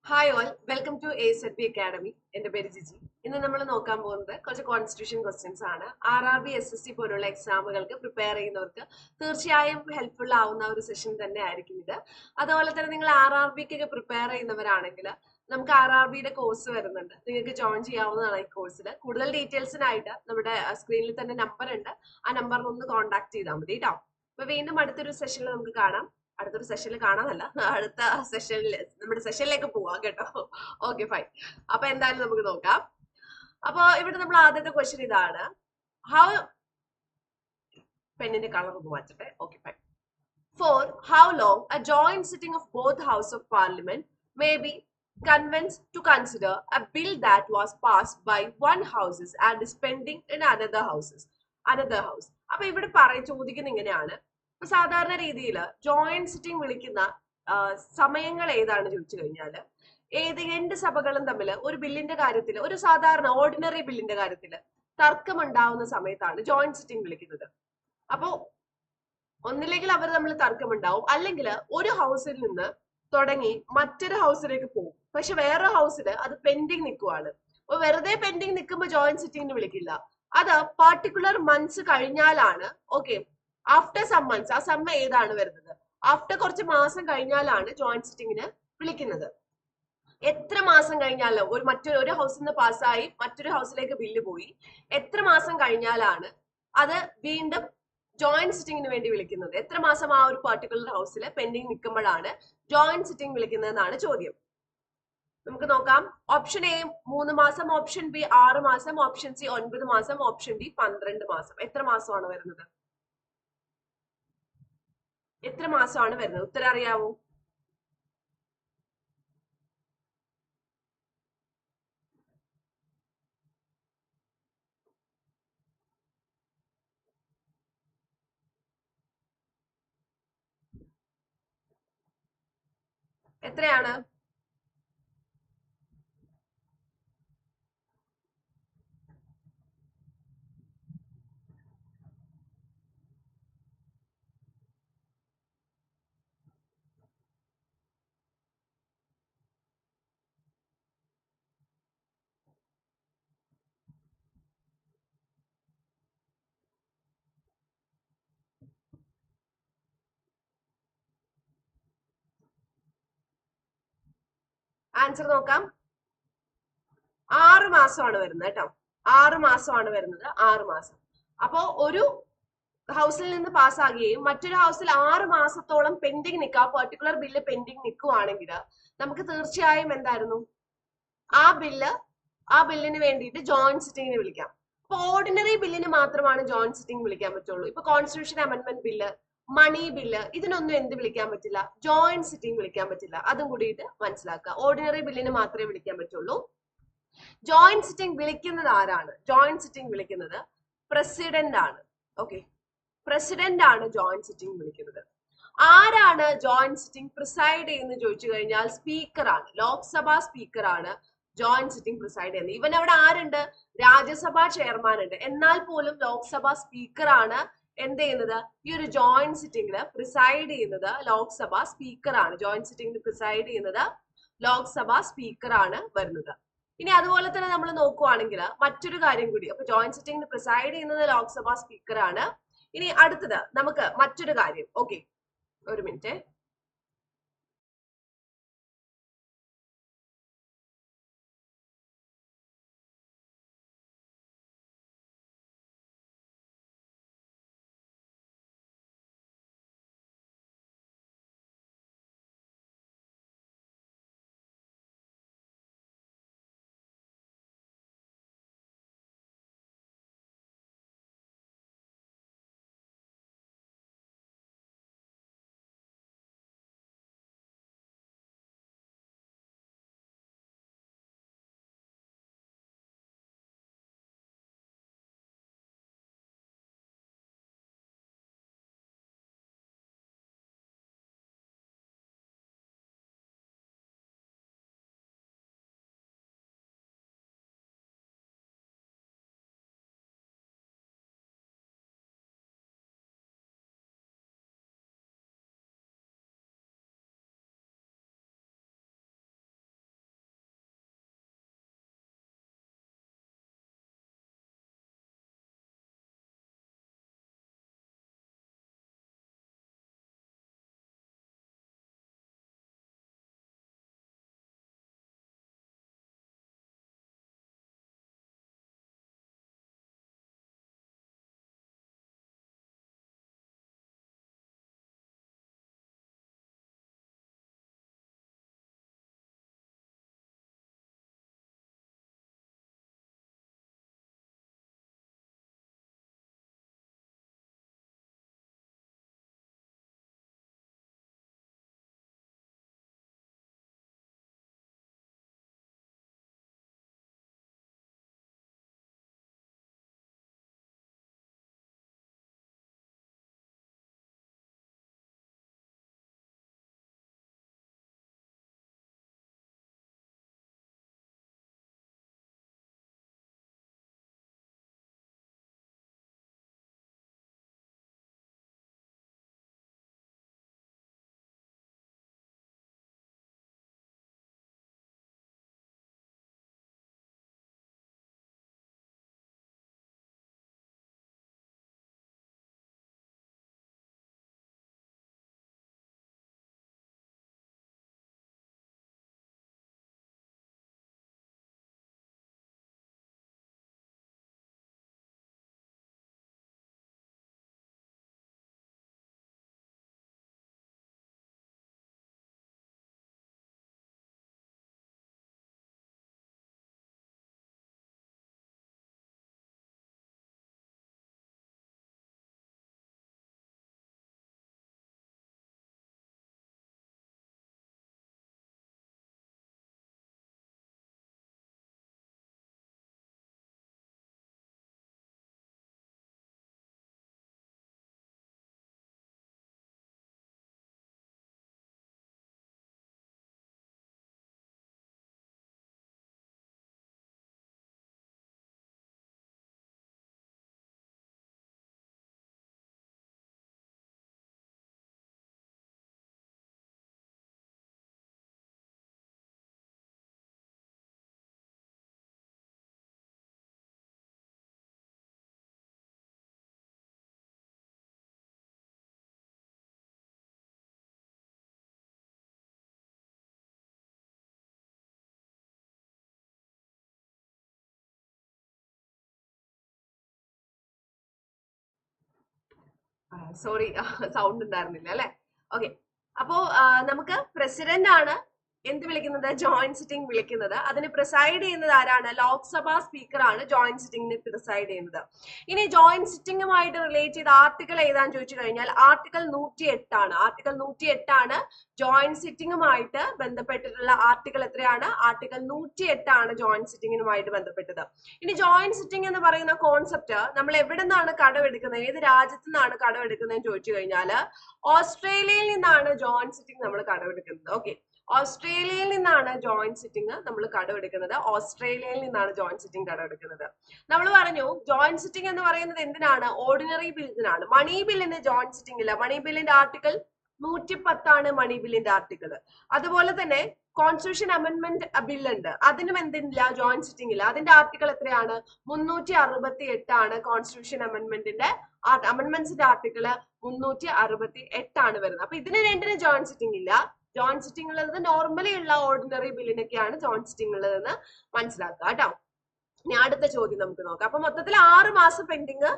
Hi all, welcome to ASLP academy. എന്റെ പേര് ജിജി. ഇന്ന് നമ്മൾ നോക്കാൻ പോകുന്നത് കുറച്ച് കോൺസ്റ്റിറ്റ്യൂഷൻ ക്വസ്റ്റ്യൻസ് ആണ്. RRB SSC പോലുള്ള എക്സാമുകൾക്ക് പ്രിപ്പയർ ചെയ്യുന്നവർക്ക് തീർച്ചയായും ഹെൽപ്ഫുൾ ആവുന്ന ഒരു സെഷൻ തന്നെ ആയിരിക്കും ഇത്. അതുപോലെ തന്നെ നിങ്ങൾ RRBക്കൊക്കെ പ്രിപ്പയർ ചെയ്യുന്നവരാണെങ്കിൽ നമുക്ക് RRBയുടെ കോഴ്സ് വരുന്നുണ്ട്. നിങ്ങൾക്ക് ജോയിൻ ചെയ്യാവുന്നതാണ് ഈ കോഴ്സിൽ. കൂടുതൽ ഡീറ്റെയിൽസിനായിട്ട് നമ്മുടെ സ്ക്രീനിൽ തന്നെ നമ്പർ ഉണ്ട്. ആ നമ്പറിൽ ഒന്ന് കോൺടാക്ട് ചെയ്താൽ മതി കേട്ടോ. അപ്പൊ വീണ്ടും അടുത്തൊരു സെഷനിൽ നമുക്ക് കാണാം. അടുത്തൊരു സെഷനിൽ കാണാനല്ല, അടുത്ത സെഷനിൽ നമ്മുടെ സെഷനിലേക്ക് പോവാം കേട്ടോ. Okay, fine. അപ്പൊ എന്തായാലും നമുക്ക് നോക്കാം. അപ്പൊ ഇവിടെ നമ്മൾ ആദ്യത്തെ ക്വസ്റ്റ്യൻ ഇതാണ്. ഹൗ പെണ്ണിന്റെ കളർ ഒന്ന് മാറ്റട്ടെ. Okay, fine. For how long a joint sitting of both House of Parliament may be convenes to consider a bill that was passed by one houses and is pending in another house. അപ്പൊ ഇവിടെ ചോദിക്കുന്ന ഇങ്ങനെയാണ്. ഇപ്പൊ സാധാരണ രീതിയിൽ joint sitting വിളിക്കുന്ന സമയങ്ങൾ ഏതാണ് ചോദിച്ചു കഴിഞ്ഞാൽ രണ്ട് സഭകളും തമ്മിൽ ഒരു ബില്ലിന്റെ കാര്യത്തിൽ, ഒരു സാധാരണ ഓർഡിനറി ബില്ലിന്റെ കാര്യത്തിൽ തർക്കമുണ്ടാവുന്ന സമയത്താണ് ജോയിന്റ് സിറ്റിംഗ് വിളിക്കുന്നത്. അപ്പോ ഒന്നില്ലെങ്കിൽ അവർ തമ്മിൽ തർക്കമുണ്ടാവും, അല്ലെങ്കിൽ ഒരു ഹൗസിൽ നിന്ന് തുടങ്ങി മറ്റൊരു ഹൗസിലേക്ക് പോകും. പക്ഷെ വേറെ ഹൗസിൽ അത് പെൻഡിങ് നിൽക്കുവാണ്. അപ്പൊ വെറുതെ പെൻഡിങ് നിൽക്കുമ്പോൾ ജോയിന്റ് സിറ്റിംഗിന് വിളിക്കില്ല. അത് പർട്ടിക്കുലർ മന്ത്സ് കഴിഞ്ഞാലാണ്. ഓക്കെ, ആഫ്റ്റർ സം മന്ത്സ്, ആ സമ്മ ഏതാണ് വരുന്നത്? ആഫ്റ്റർ കുറച്ച് മാസം കഴിഞ്ഞാലാണ് ജോയിന്റ് സിറ്റിംഗിന് വിളിക്കുന്നത്. എത്ര മാസം കഴിഞ്ഞാലോ ഒരു ഹൗസിൽ നിന്ന് പാസ്സായി മറ്റൊരു ഹൗസിലേക്ക് ബില്ല് പോയി, എത്ര മാസം കഴിഞ്ഞാലാണ് അത് വീണ്ടും ജോയിന്റ് സിറ്റിംഗിന് വേണ്ടി വിളിക്കുന്നത്? എത്ര മാസം ആ ഒരു പർട്ടിക്കുലർ ഹൗസിൽ പെൻഡിങ് നിൽക്കുമ്പോഴാണ് ജോയിന്റ് സിറ്റിംഗ് വിളിക്കുന്നതെന്നാണ് ചോദ്യം. നമുക്ക് നോക്കാം. ഓപ്ഷൻ എ 3 മാസം, ഓപ്ഷൻ ബി 6 മാസം, ഓപ്ഷൻ സി 9 മാസം, ഓപ്ഷൻ ഡി 12 മാസം. എത്ര മാസമാണ് വരുന്നത്? എത്ര മാസമാണ് വരുന്നത്? ഉത്തരം അറിയാവോ? എത്രയാണ്? ആൻസർ നോക്കാം. 6 മാസമാണ് വരുന്നത് കേട്ടോ. 6 മാസമാണ് വരുന്നത്. 6 മാസം. അപ്പോ ഒരു ഹൗസിൽ നിന്ന് പാസ്സാകുകയും മറ്റൊരു ഹൗസിൽ 6 മാസത്തോളം പെൻഡിങ് നിൽക്കുക, പെർട്ടിക്കുലർ ബില്ല് പെൻഡിങ് നിൽക്കുവാണെങ്കിൽ നമുക്ക് തീർച്ചയായും എന്തായിരുന്നു, ആ ബില്ലിന് വേണ്ടിയിട്ട് ജോയിന്റ് സിറ്റിംഗിന് വിളിക്കാം. അപ്പൊ ഓർഡിനറി ബില്ലിന് മാത്രമാണ് ജോയിന്റ് സിറ്റിംഗ് വിളിക്കാൻ പറ്റുള്ളൂ. ഇപ്പൊ constitution amendment bill, money bill, ഇതിനൊന്നും എന്ത് വിളിക്കാൻ പറ്റില്ല? ജോയിന്റ് സിറ്റിംഗ് വിളിക്കാൻ പറ്റില്ല. അതും കൂടിയിട്ട് മനസ്സിലാക്കുക. ഓർഡിനറി ബില്ലിന് മാത്രമേ വിളിക്കാൻ പറ്റുള്ളൂ. ജോയിന്റ് സിറ്റിംഗ് വിളിക്കുന്നത് ആരാണ്? ജോയിന്റ് സിറ്റിംഗ് വിളിക്കുന്നത് പ്രസിഡന്റ് ആണ്. ഓക്കെ, പ്രസിഡന്റ് ആണ് ജോയിന്റ് സിറ്റിംഗ് വിളിക്കുന്നത്. ആരാണ് ജോയിന്റ് സിറ്റിംഗ് പ്രിസൈഡ് ചെയ്യുന്നത് ചോദിച്ചു കഴിഞ്ഞാൽ സ്പീക്കർ ആണ്. ലോക്സഭാ സ്പീക്കർ ആണ് ജോയിന്റ് സിറ്റിംഗ് പ്രിസൈഡ് ചെയ്യുന്നത്. ഇവൻ അവിടെ ആരുണ്ട്? രാജ്യസഭാ ചെയർമാൻ ഉണ്ട്. എന്നാൽ പോലും ലോക്സഭാ സ്പീക്കർ ആണ് എന്ത് ചെയ്യുന്നത്? ഈ ഒരു ജോയിന്റ് സിറ്റിംഗിൽ പ്രിസൈഡ് ചെയ്യുന്നത് ലോക്സഭാ സ്പീക്കർ ആണ്. ജോയിന്റ് സിറ്റിംഗിൽ പ്രിസൈഡ് ചെയ്യുന്നത് ലോക്സഭാ സ്പീക്കർ ആണ് വരുന്നത്. ഇനി അതുപോലെ തന്നെ നമ്മൾ നോക്കുവാണെങ്കിൽ മറ്റൊരു കാര്യം കൂടി. അപ്പൊ ജോയിന്റ് സിറ്റിംഗിൽ പ്രിസൈഡ് ചെയ്യുന്നത് ലോക്സഭാ സ്പീക്കർ ആണ്. ഇനി അടുത്തത് നമുക്ക് മറ്റൊരു കാര്യം. ഓക്കെ, ഒരു മിനിറ്റ്. സോറി, സൗണ്ട് ഉണ്ടായിരുന്നില്ല അല്ലെ. ഓക്കെ, അപ്പോ നമുക്ക് പ്രസിഡന്റ് ആണ് എന്ത് വിളിക്കുന്നത്, ജോയിന്റ് സിറ്റിംഗ് വിളിക്കുന്നത്. അതിന് പ്രിസൈഡ് ചെയ്യുന്നത് ആരാണ്, ലോക്സഭാ സ്പീക്കർ ആണ് ജോയിന്റ് സിറ്റിംഗിന് പ്രിസൈഡ് ചെയ്യുന്നത്. ഇനി ജോയിന്റ് സിറ്റിംഗുമായിട്ട് റിലേറ്റ് ചെയ്ത ആർട്ടിക്കിൾ ഏതാന്ന് ചോദിച്ചു കഴിഞ്ഞാൽ ആർട്ടിക്കിൾ 108 ആണ്. ആർട്ടിക്കിൾ 108 ആണ് ജോയിന്റ് സിറ്റിംഗുമായിട്ട് ബന്ധപ്പെട്ടിട്ടുള്ള ആർട്ടിക്കിൾ. എത്രയാണ്, ആർട്ടിക്കിൾ 108 ആണ് ജോയിന്റ് സിറ്റിംഗുമായിട്ട് ബന്ധപ്പെട്ടത്. ഇനി ജോയിന്റ് സിറ്റിംഗ് എന്ന് പറയുന്ന കോൺസെപ്റ്റ് നമ്മൾ എവിടെ നിന്നാണ് കടമെടുക്കുന്നത്, ഏത് രാജ്യത്തു നിന്നാണ് കടമെടുക്കുന്നതെന്ന് ചോദിച്ചു കഴിഞ്ഞാൽ ഓസ്ട്രേലിയയിൽ നിന്നാണ് ജോയിന്റ് സിറ്റിംഗ് നമ്മൾ കടമെടുക്കുന്നത്. ഓക്കെ, ഓസ്ട്രേലിയയിൽ നിന്നാണ് ജോയിന്റ് സിറ്റിംഗ് നമ്മൾ കടമെടുക്കുന്നത്. ഓസ്ട്രേലിയയിൽ നിന്നാണ് ജോയിന്റ് സിറ്റിംഗ് കടമെടുക്കുന്നത്. നമ്മൾ പറഞ്ഞു ജോയിന്റ് സിറ്റിംഗ് എന്ന് പറയുന്നത് എന്തിനാണ്, ഓർഡിനറി ബില്ലിനാണ്. മണി ബില്ലിന് ജോയിന്റ് സിറ്റിംഗ് ഇല്ല. മണി ബില്ലിന്റെ ആർട്ടിക്കിൾ 110 ആണ് മണി ബില്ലിന്റെ ആർട്ടിക്കിൾ. അതുപോലെ തന്നെ കോൺസ്റ്റിറ്റ്യൂഷൻ അമെന്റ്മെന്റ് ബിൽ ഉണ്ട്, അതിനും എന്തില്ല, ജോയിന്റ് സിറ്റിംഗ് ഇല്ല. അതിന്റെ ആർട്ടിക്കിൾ എത്രയാണ്, 368 ആണ്. കോൺസ്റ്റിറ്റ്യൂഷൻ അമെന്റ്മെന്റിന്റെ അമെന്റ്മെന്റ്സിന്റെ ആർട്ടിക്കിൾ 368 ആണ് വരുന്നത്. അപ്പൊ ഇതിന് രണ്ടിനും ജോയിന്റ് സിറ്റിംഗ് ഇല്ല. ജോയിന്റ് സിറ്റിംഗ് ഉള്ളത് നോർമലി ഉള്ള ഓർഡിനറി ബില്ലിനൊക്കെയാണ് ജോയിന്റ് സിറ്റിംഗ് ഉള്ളതെന്ന് മനസ്സിലാക്കുക കേട്ടോ. ഇനി അടുത്ത ചോദ്യം നമുക്ക് നോക്കാം. അപ്പൊ മൊത്തത്തിൽ 6 മാസം പെൻഡിങ്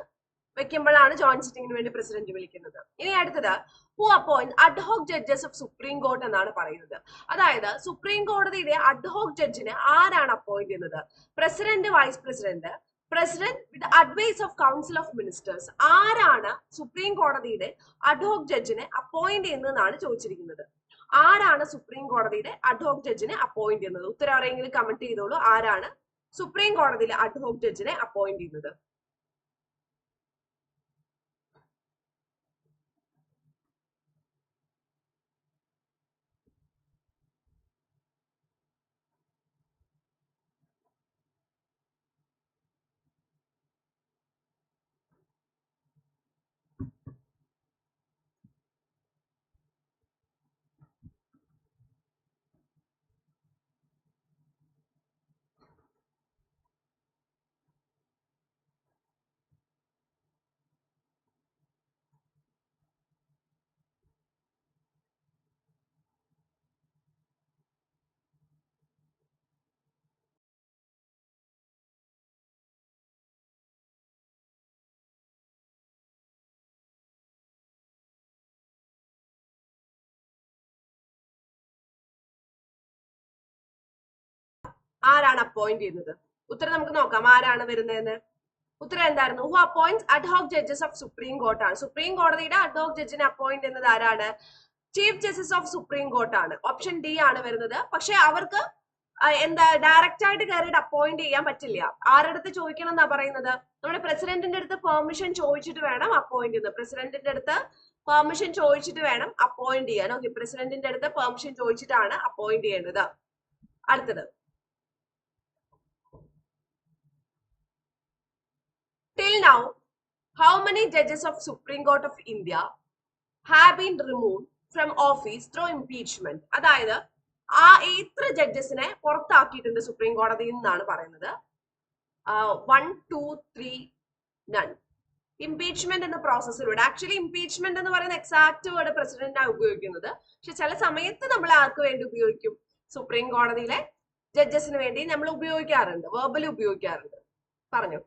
വെക്കുമ്പോഴാണ് ജോയിന്റ് സിറ്റിംഗിന് വേണ്ടി പ്രസിഡന്റ് വിളിക്കുന്നത്. ഇനി അടുത്തത് who appoint ad hoc judges of supreme court എന്നാണ് പറയുന്നത്. അതായത് സുപ്രീം കോടതിയുടെ അഡ്ഹോക് ജഡ്ജിനെ ആരാണ് അപ്പോയിന്റ് ചെയ്യുന്നത്, president, vice president, president with advice of council of ministers. ആരാണ് സുപ്രീം കോടതിയുടെ അഡ്ഹോക് ജഡ്ജിനെ അപ്പോയിന്റ് ചെയ്യുന്നതെന്നാണ് ചോദിച്ചിരിക്കുന്നത്. ആരാണ് സുപ്രീം കോടതിയുടെ അഡ്ഹോക് ജഡ്ജിനെ അപ്പോയിന്റ് ചെയ്യുന്നത്? ഉത്തരം ആരെങ്കിലും കമന്റ് ചെയ്തോളൂ. ആരാണ് സുപ്രീം കോടതിയിലെ അഡ്ഹോക് ജഡ്ജിനെ അപ്പോയിന്റ് ചെയ്യുന്നത്? ആരാണ് അപ്പോയിന്റ് ചെയ്യുന്നത്? ഉത്തരം നമുക്ക് നോക്കാം, ആരാണ് വരുന്നതെന്ന്. ഉത്തരം എന്തായിരുന്നു, who appoints ad hoc judges of supreme court ആണ്. സുപ്രീം കോടതിയുടെ അഡ്ഹോക് ജഡ്ജിനെ അപ്പോയിന്റ് ചെയ്യുന്നത് ആരാണ്, chief justice of supreme court ആണ്. ഓപ്ഷൻ ഡി ആണ് വരുന്നത്. പക്ഷെ അവർക്ക് എന്താ ഡയറക്റ്റ് ആയിട്ട് കയറിയിട്ട് അപ്പോയിന്റ് ചെയ്യാൻ പറ്റില്ല. ആരുടെ അടുത്ത് ചോദിക്കണം എന്നാ പറയുന്നത്, നമ്മുടെ പ്രസിഡന്റിന്റെ അടുത്ത് പെർമിഷൻ ചോദിച്ചിട്ട് വേണം അപ്പോയിന്റ് ചെയ്യുന്നത്. പ്രസിഡന്റിന്റെ അടുത്ത് പെർമിഷൻ ചോദിച്ചിട്ട് വേണം അപ്പോയിന്റ് ചെയ്യാൻ. ഓക്കെ, പ്രസിഡന്റിന്റെ അടുത്ത് പെർമിഷൻ ചോദിച്ചിട്ടാണ് അപ്പോയിന്റ് ചെയ്യേണ്ടത്. അടുത്തത്, till now, how many judges of Supreme Court of India have been removed from office through impeachment? അതായത് എത്ര ജഡ്ജസിനെ പുറത്താക്കിയിട്ടുണ്ട് സുപ്രീം കോടതിയിൽ നിന്നാണ് പറയുന്നത്. 1, 2, 3, none. ഇംപീച്ച്മെന്റ് എന്ന പ്രോസസ്സിലൂടെ, ആക്ച്വലി ഇംപീച്ച്മെന്റ് എന്ന് പറയുന്ന എക്സാക്ട് വേർഡ് പ്രസിഡന്റാണ് ഉപയോഗിക്കുന്നത്. പക്ഷെ ചില സമയത്ത് നമ്മൾ ആർക്ക് വേണ്ടി ഉപയോഗിക്കും, സുപ്രീം കോടതിയിലെ ജഡ്ജസിന് വേണ്ടി നമ്മൾ ഉപയോഗിക്കാറുണ്ട്, വെർബലി ഉപയോഗിക്കാറുണ്ട്. പറഞ്ഞു.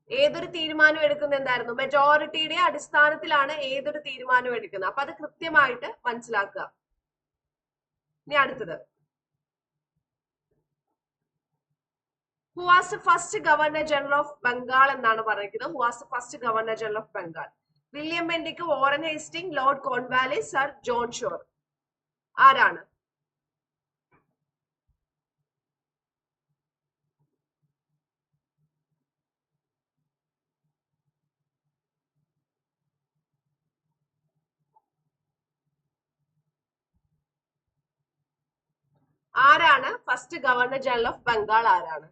ഏതൊരു തീരുമാനം എടുക്കുന്നത് എന്തായിരുന്നു? മെജോറിറ്റിയുടെ അടിസ്ഥാനത്തിലാണ് ഏതൊരു തീരുമാനം എടുക്കുന്നത്. അപ്പൊ അത് കൃത്യമായിട്ട് മനസ്സിലാക്കുക. ഇനി അടുത്തത്, who was the first governor general of Bengal എന്നാണ് പറഞ്ഞിരിക്കുന്നത്. Who was the first governor general of Bengal? William Bentinck, Warren Hasting, Lord Cornwallis, sir John Shore. ആരാണ്? ആരാണ് first governor general of Bengal? ആരാണ്?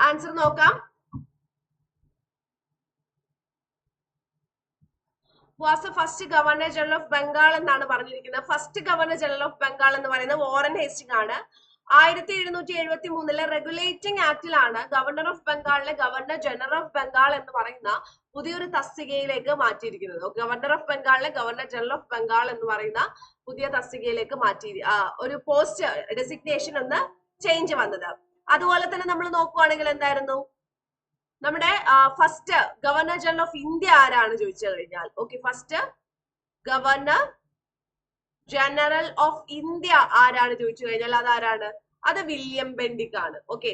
ആൻസർ നോക്കാം. Was the first governor general of Bengal എന്നാണ് പറഞ്ഞിരിക്കുന്നത്. First governor general of Bengal എന്ന് പറയുന്നത് Warren Hasting ആണ്. 1773 regulating ആക്ടിലാണ് ഗവർണർ ഓഫ് ബംഗാളിലെ ഗവർണർ ജനറൽ ഓഫ് ബംഗാൾ എന്ന് പറയുന്ന പുതിയൊരു തസ്തികയിലേക്ക് മാറ്റിയിരിക്കുന്നത്. ഗവർണർ ഓഫ് ബംഗാളിലെ ഗവർണർ ജനറൽ ഓഫ് ബംഗാൾ എന്ന് പറയുന്ന പുതിയ തസ്തികയിലേക്ക് മാറ്റി ഒരു പോസ്റ്റ് ഡെസിഗ്നേഷൻ ഒന്ന് ചേഞ്ച് വന്നത്. അതുപോലെ തന്നെ നമ്മൾ നോക്കുവാണെങ്കിൽ എന്തായിരുന്നു നമ്മുടെ first governor general of India ആരാണ് ചോദിച്ചു കഴിഞ്ഞാൽ, okay, first governor general of India ആരാണ് ചോദിച്ചു കഴിഞ്ഞാൽ അതാരാണ്? അത് വില്യം ബെന്റിക് ആണ്. ഓക്കെ,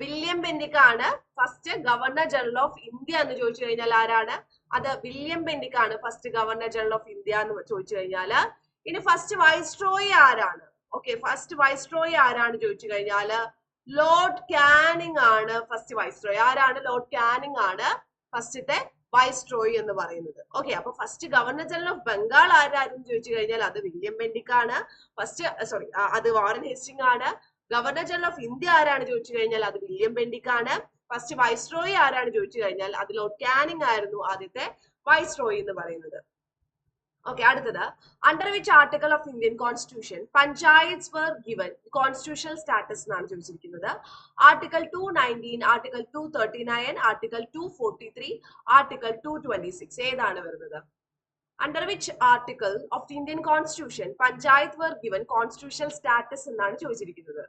വില്യം ബെന്റിക് ആണ് first governor general of India എന്ന് ചോദിച്ചു കഴിഞ്ഞാൽ ആരാണ്? അത് വില്യം ബെന്റിക് ആണ് first governor general of India എന്ന് ചോദിച്ചു കഴിഞ്ഞാല്. ഇനി ഫസ്റ്റ് വൈസ്രോയി ആരാണ്? ഓക്കെ, ഫസ്റ്റ് വൈസ്രോയി ആരാണ് ചോദിച്ചു കഴിഞ്ഞാല് ലോർഡ് കാനിങ് ആണ് ഫസ്റ്റ് വൈസ്രോയി. ആരാണ്? ലോർഡ് കാനിങ് ആണ് ഫസ്റ്റത്തെ വൈസ്രോയി എന്ന് പറയുന്നത്. ഓക്കെ, അപ്പൊ first governor general of Bengal ആരായിരുന്നു ചോദിച്ചു കഴിഞ്ഞാൽ അത് വില്യം ബെന്റിക് ആണ്. അത് വാറൻ ഹേസ്റ്റിംഗ് ആണ്. ഗവർണർ ജനറൽ ഓഫ് ഇന്ത്യ ആരാണ് ചോദിച്ചു കഴിഞ്ഞാൽ അത് വില്യം ബെന്റിക് ആണ്. ഫസ്റ്റ് വൈസ്രോയി ആരാണ് ചോദിച്ചു കഴിഞ്ഞാൽ അത് ലോർഡ് കാനിങ് ആയിരുന്നു ആദ്യത്തെ വൈസ്രോയി എന്ന് പറയുന്നത്. ഓക്കെ, അടുത്തത്, under which article of Indian constitution panchayats were given constitutional status എന്നാണ് ചോദിച്ചിരിക്കുന്നത്. Article 219, article 239, article 243, article 226. ഏതാണ് വരുന്നത്? Under which article of the Indian constitution panchayat were given constitutional status എന്നാണ് ചോദിച്ചിരിക്കുന്നത്.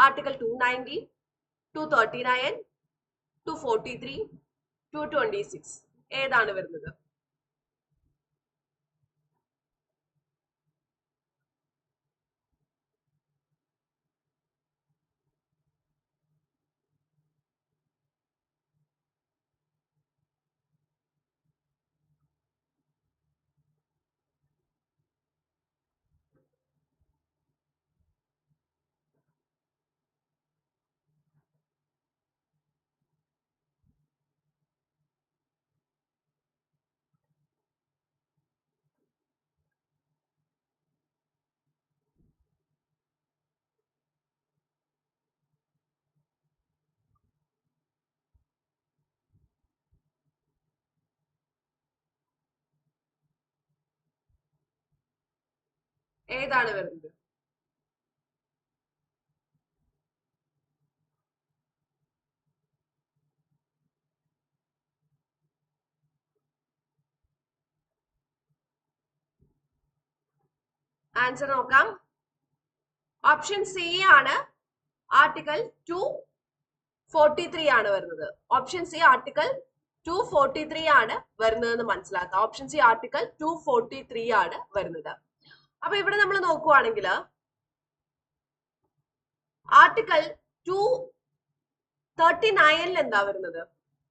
ആർട്ടിക്കിൾ 290, 239, 243, 226. ഏതാണ് വരുന്നത്? ഏതാണ് വരുന്നത്? ആൻസർ നോക്കാം. ഓപ്ഷൻ സി ആണ് ആർട്ടിക്കിൾ 243 ആണ് വരുന്നത്. ഓപ്ഷൻ സി ആർട്ടിക്കിൾ 243 ആണ് വരുന്നതെന്ന് മനസ്സിലാക്കുക. ഓപ്ഷൻ സി ആർട്ടിക്കിൾ 243 ആണ് വരുന്നത്. അപ്പൊ ഇവിടെ നമ്മൾ നോക്കുവാണെങ്കിൽ ആർട്ടിക്കിൾ 239 എന്താ വരുന്നത്?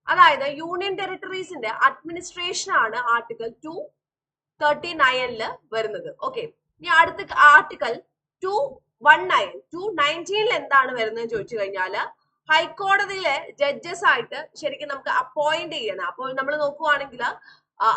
അതായത് യൂണിയൻ ടെറിട്ടറീസിന്റെ അഡ്മിനിസ്ട്രേഷൻ ആണ് ആർട്ടിക്കിൾ 239 വരുന്നത്. ഓക്കെ, ഇനി അടുത്ത ആർട്ടിക്കിൾ 219 എന്താണ് വരുന്നത് ചോദിച്ചു കഴിഞ്ഞാല് ഹൈക്കോടതിയിലെ ജഡ്ജസ് ആയിട്ട് ശരിക്കും നമുക്ക് അപ്പോയിന്റ് ചെയ്യണം. അപ്പോൾ നമ്മൾ നോക്കുവാണെങ്കിൽ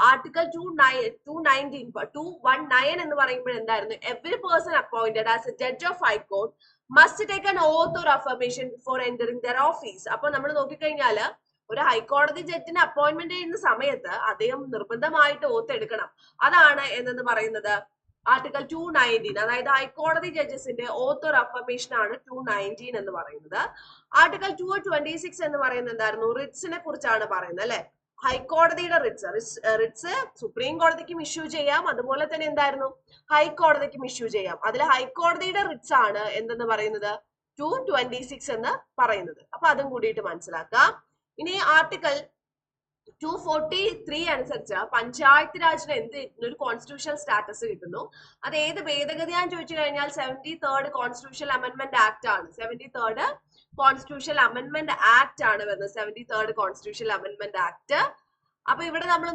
ആർട്ടിക്കൽ 219 എന്ന് പറയുമ്പോൾ എന്തായിരുന്നു? Every person appointed as a judge of high court must take an oath or affirmation before entering their office. അപ്പൊ നമ്മൾ നോക്കിക്കഴിഞ്ഞാല് ഒരു ഹൈക്കോടതി ജഡ്ജിനെ അപ്പോയിന്റ്മെന്റ് ചെയ്യുന്ന സമയത്ത് അദ്ദേഹം നിർബന്ധമായിട്ട് ഓത്ത് എടുക്കണം. അതാണ് എന്നു പറയുന്നത് ആർട്ടിക്കൽ 219. അതായത് ഹൈക്കോടതി ജഡ്ജസിന്റെ ഓത്ത് ഓർ അഫർമേഷൻ ആണ് 219 എന്ന് പറയുന്നത്. ആർട്ടിക്കൽ 226 എന്ന് പറയുന്നത് എന്തായിരുന്നു? റിറ്റ്സിനെ കുറിച്ചാണ് പറയുന്നത് അല്ലെ. ഹൈക്കോടതിയുടെ റിറ്റ്സ് സുപ്രീം കോടതിക്കും ഇഷ്യൂ ചെയ്യാം, അതുപോലെ തന്നെ എന്തായിരുന്നു ഹൈക്കോടതിക്കും ഇഷ്യൂ ചെയ്യാം. അതിൽ ഹൈക്കോടതിയുടെ റിറ്റ്സ് ആണ് എന്തെന്ന് പറയുന്നത് 226 എന്ന് പറയുന്നത്. അപ്പൊ അതും കൂടിയിട്ട് മനസ്സിലാക്കാം. ഇനി ആർട്ടിക്കൽ 243 അനുസരിച്ച് പഞ്ചായത്ത് രാജിന് ഒരു കോൺസ്റ്റിറ്റ്യൂഷണൽ സ്റ്റാറ്റസ് കിട്ടുന്നു. അത് ഏത് ഭേദഗതിയാന്ന് ചോദിച്ചു കഴിഞ്ഞാൽ 73rd കോൺസ്റ്റിറ്റ്യൂഷണൽ അമെന്റ്മെന്റ് ആക്ട് ആണ്. 73rd കോൺസ്റ്റിറ്റ്യൂഷണൽ അമെന്റ്മെന്റ് ആക്ട് ആണ് വരുന്നത്. 73rd constitutional amendment act. അപ്പൊ ഇവിടെ നമ്മൾ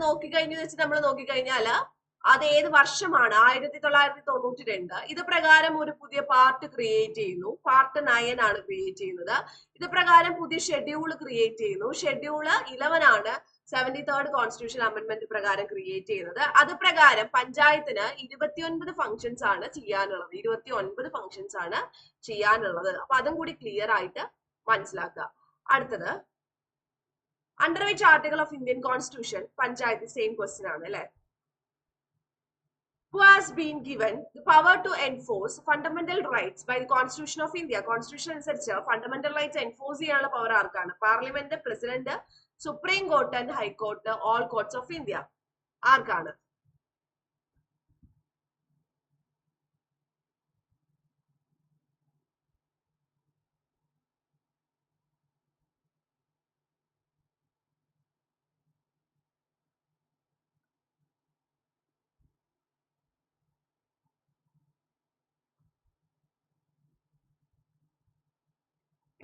നോക്കിക്കഴിഞ്ഞാല് അത് ഏത് വർഷമാണ്? 1992. ഇത് പ്രകാരം ഒരു പുതിയ പാർട്ട് ക്രിയേറ്റ് ചെയ്യുന്നു. പാർട്ട് 9 ആണ് ക്രിയേറ്റ് ചെയ്യുന്നത്. ഇത് പ്രകാരം പുതിയ ഷെഡ്യൂൾ ക്രിയേറ്റ് ചെയ്യുന്നു. ഷെഡ്യൂൾ 11 ആണ് 73rd കോൺസ്റ്റിറ്റ്യൂഷൻ അമെന്റ്മെന്റ് പ്രകാരം ക്രിയേറ്റ് ചെയ്യുന്നത്. അത് പ്രകാരം പഞ്ചായത്തിന് 29 ഫംഗ്ഷൻസ് ആണ് ചെയ്യാനുള്ളത്. 29 ഫംഗ്ഷൻസ് ആണ് ചെയ്യാനുള്ളത്. അപ്പൊ അതും കൂടി ക്ലിയർ ആയിട്ട് മനസ്സിലാക്കുക. അടുത്തത് under which article of Indian constitution panchayat same question ആണ് അല്ലെ. Who has been given the power to enforce fundamental rights by the Constitution of India? Constitution അനുസരിച്ച് ഫണ്ടമെന്റൽ റൈറ്റ്സ് എൻഫോഴ്സ് ചെയ്യാനുള്ള പവർ ആർക്കാണ്? Parliament, president, supreme court and high court, all കോർട്ട്സ് of India. ആർക്കാണ്?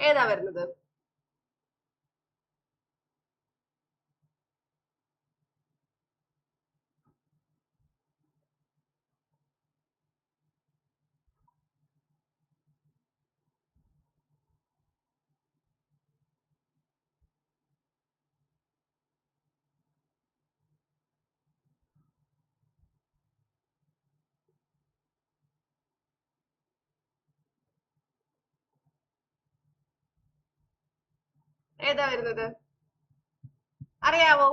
ഏതാ വരുന്നത്? ഏതാ വരുന്നത്? അറിയാവോ?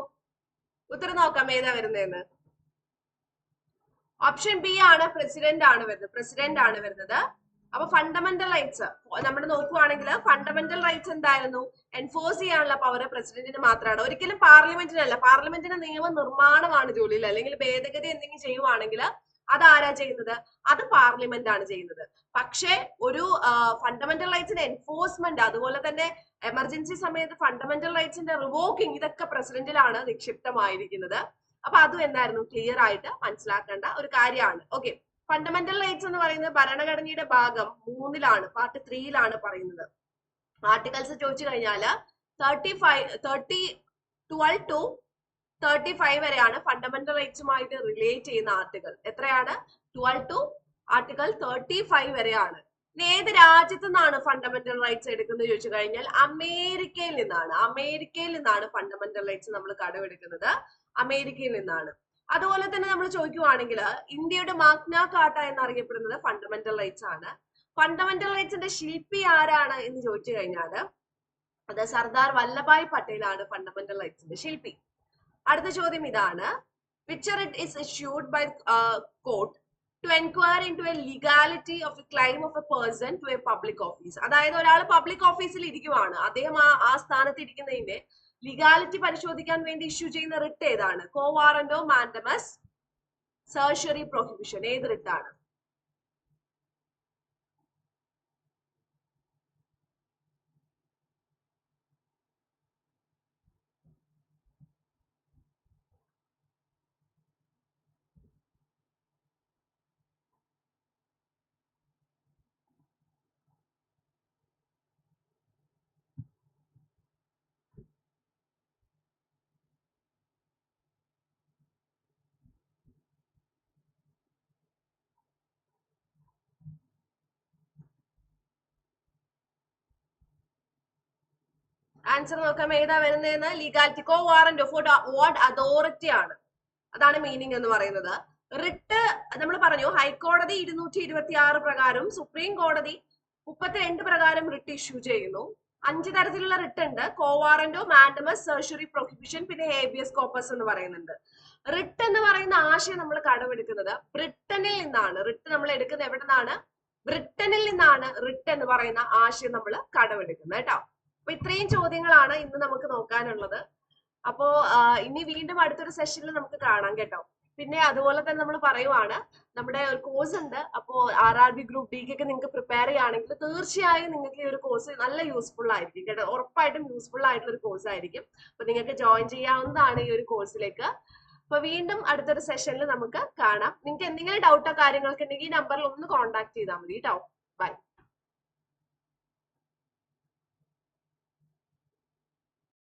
ഉത്തരം നോക്കാം ഏതാ വരുന്നതെന്ന്. ഓപ്ഷൻ ബി ആണ്, പ്രസിഡന്റ് ആണ് വരുന്നത്. അപ്പൊ ഫണ്ടമെന്റൽ റൈറ്റ്സ് നമ്മൾ നോക്കുവാണെങ്കിൽ ഫണ്ടമെന്റൽ റൈറ്റ്സ് എന്തായിരുന്നു? എൻഫോഴ്സ് ചെയ്യാനുള്ള പവർ പ്രസിഡന്റിന് മാത്രമാണ്, ഒരിക്കലും പാർലമെന്റിനല്ല. പാർലമെന്റിന് നിയമ നിർമ്മാണമാണ് ജോലിയിൽ, അല്ലെങ്കിൽ ഭേദഗതി എന്തെങ്കിലും ചെയ്യുവാണെങ്കിൽ അതാരാ ചെയ്യുന്നത്? അത് പാർലമെന്റ് ആണ് ചെയ്യുന്നത്. പക്ഷേ ഒരു ഫണ്ടമെന്റൽ റൈറ്റ്സിന്റെ എൻഫോഴ്സ്മെന്റ്, അതുപോലെ തന്നെ എമർജൻസി സമയത്ത് ഫണ്ടമെന്റൽ റൈറ്റ്സിന്റെ റിവോക്കിംഗ്, ഇതൊക്കെ പ്രസിഡന്റിലാണ് നിക്ഷിപ്തമായിരിക്കുന്നത്. അപ്പൊ അതും എന്തായിരുന്നു? ക്ലിയർ ആയിട്ട് മനസ്സിലാക്കേണ്ട ഒരു കാര്യമാണ്. ഓക്കെ, ഫണ്ടമെന്റൽ റൈറ്റ്സ് എന്ന് പറയുന്നത് ഭരണഘടനയുടെ ഭാഗം 3 പാർട്ട് 3 പറയുന്നത്. ആർട്ടിക്കൽസ് ചോദിച്ചു കഴിഞ്ഞാല് 12 to 35 വരെയാണ് ഫണ്ടമെന്റൽ റൈറ്റ്സുമായിട്ട് റിലേറ്റ് ചെയ്യുന്ന ആർട്ടിക്കൽ. എത്രയാണ്? 12 to ആർട്ടിക്കൽ 35 വരെയാണ്. ഇനി ഏത് രാജ്യത്തു നിന്നാണ് ഫണ്ടമെന്റൽ റൈറ്റ്സ് എടുക്കുന്നത് ചോദിച്ചു കഴിഞ്ഞാൽ അമേരിക്കയിൽ നിന്നാണ് ഫണ്ടമെന്റൽ റൈറ്റ്സ് നമ്മൾ കടമെടുക്കുന്നത്. അമേരിക്കയിൽ നിന്നാണ്. അതുപോലെ തന്നെ നമ്മൾ ചോദിക്കുവാണെങ്കിൽ ഇന്ത്യയുടെ മാഗ്ന കാർട്ട എന്നറിയപ്പെടുന്നത് ഫണ്ടമെന്റൽ റൈറ്റ്സ് ആണ്. ഫണ്ടമെന്റൽ റൈറ്റ്സിന്റെ ശില്പി ആരാണ് എന്ന് ചോദിച്ചു കഴിഞ്ഞാൽ അത് സർദാർ വല്ലഭായ് പട്ടേൽ ആണ് ഫണ്ടമെന്റൽ റൈറ്റ്സിന്റെ ശില്പി. അടുത്ത ചോദ്യം ഇതാണ്. which writ is issued by court to enquire into a legality of a claim of a person to a public office. അതായത് ഒരാൾ പബ്ലിക് ഓഫീസിൽ ഇരിക്കുവാണ്, അദ്ദേഹം ആ സ്ഥാനത്ത് ഇരിക്കുന്നതിന്റെ ലീഗാലിറ്റി പരിശോധിക്കാൻ വേണ്ടി ഇഷ്യൂ ചെയ്യുന്ന റിട്ട് ഏതാണ്? കോ വാറന്റോ, മാൻഡമസ്, സർഷറി പ്രൊഹിബിഷൻ, ഏത് റിട്ടാണ്? ആൻസർ നോക്കാം ഏതാ വരുന്നതെന്ന്. Legality. Quo warranto for what authority ആണ്? അതാണ് മീനിങ് എന്ന് പറയുന്നത്. റിട്ട് നമ്മൾ പറഞ്ഞു ഹൈക്കോടതി 226 പ്രകാരം സുപ്രീം കോടതി 32 പ്രകാരം റിട്ട് ഇഷ്യൂ ചെയ്യുന്നു. 5 തരത്തിലുള്ള റിട്ട് ഉണ്ട്. കോവാറന്റോ, മാൻഡമസ്, സെർഷറി പ്രൊഹിബിഷൻ, പിന്നെ ഹേബിയസ് കോർപ്പസ് എന്ന് പറയുന്നുണ്ട്. റിട്ട് എന്ന് പറയുന്ന ആശയം നമ്മൾ കടമെടുക്കുന്നത് ബ്രിട്ടനിൽ നിന്നാണ്. റിട്ട് നമ്മൾ എടുക്കുന്നത് എവിടെ നിന്നാണ്? ബ്രിട്ടനിൽ നിന്നാണ് റിട്ട് എന്ന് പറയുന്ന ആശയം നമ്മൾ കടമെടുക്കുന്നത് കേട്ടോ. അപ്പൊ ഇത്രയും ചോദ്യങ്ങളാണ് ഇന്ന് നമുക്ക് നോക്കാനുള്ളത്. അപ്പോ ഇനി വീണ്ടും അടുത്തൊരു സെഷനിൽ നമുക്ക് കാണാം കേട്ടോ. പിന്നെ അതുപോലെ തന്നെ നമ്മൾ പറയുവാണ്, നമ്മുടെ ഒരു കോഴ്സ് ഉണ്ട്. അപ്പോൾ RRB ഗ്രൂപ്പ് ഡിക്കൊക്കെ നിങ്ങൾക്ക് പ്രിപ്പയർ ചെയ്യുകയാണെങ്കിൽ തീർച്ചയായും നിങ്ങൾക്ക് ഈ ഒരു കോഴ്സ് നല്ല യൂസ്ഫുൾ ആയിരിക്കും കേട്ടോ. ഉറപ്പായിട്ടും യൂസ്ഫുൾ ആയിട്ടുള്ള ഒരു കോഴ്സ് ആയിരിക്കും. അപ്പൊ നിങ്ങൾക്ക് ജോയിൻ ചെയ്യാവുന്നതാണ് ഈ ഒരു കോഴ്സിലേക്ക്. അപ്പൊ വീണ്ടും അടുത്തൊരു സെഷനിൽ നമുക്ക് കാണാം. നിങ്ങൾക്ക് എന്തെങ്കിലും ഡൗട്ടോ കാര്യങ്ങളൊക്കെ ഉണ്ടെങ്കിൽ ഈ നമ്പറിൽ ഒന്ന് കോൺടാക്ട് ചെയ്താൽ മതി കേട്ടോ. ബൈ.